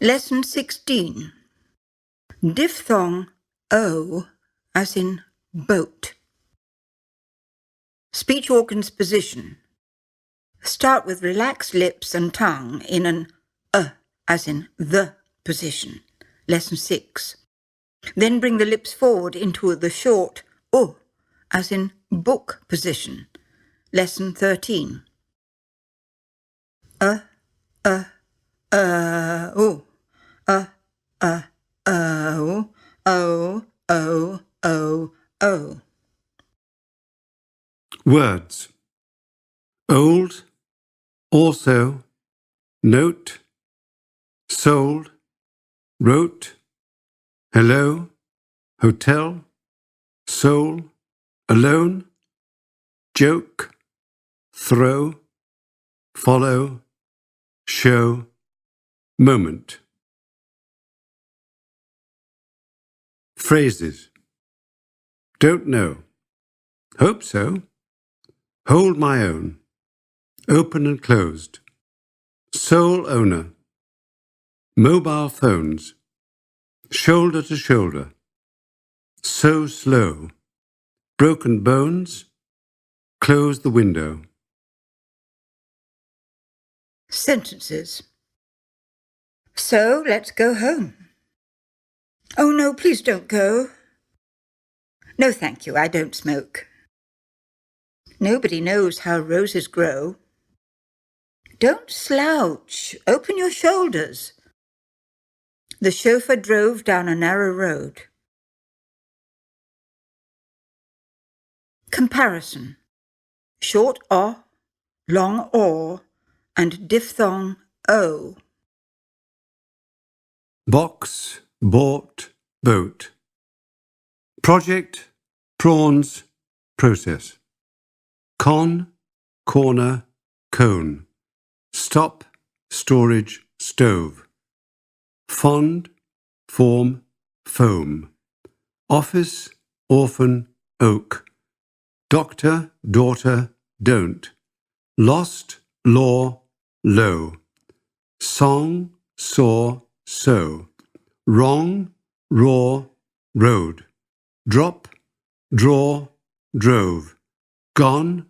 Lesson 16. Diphthong O as in boat. Speech organs position. Start with relaxed lips and tongue in an as in the position. Lesson 6. Then bring the lips forward into the short U as in book position. Lesson 13. O. O. Words. Old, also, note, sold, wrote, hello, hotel, soul, alone, joke, throw, follow, show, moment. Phrases. Don't know. Hope so. Hold my own. Open and closed. Sole owner. Mobile phones. Shoulder to shoulder. So slow. Broken bones. Close the window. Sentences. So, let's go home. Oh no, please don't go. No, thank you, I don't smoke. Nobody knows how roses grow. Don't slouch, open your shoulders. The chauffeur drove down a narrow road. Comparison. Short O, long O, and diphthong O. Box, bought, boat. Project, prawns, process. Con, corner, cone. Stop, storage, stove. Fond, form, foam. Office, orphan, oak. Doctor, daughter, don't. Lost, law, low. Song, saw, so. Wrong, raw, road. Drop, draw, drove. Gone,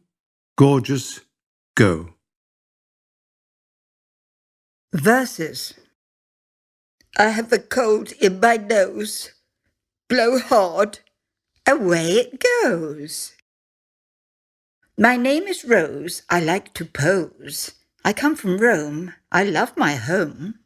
gorgeous, go. Verses. I have a cold in my nose. Blow hard, away it goes. My name is Rose, I like to pose. I come from Rome, I love my home.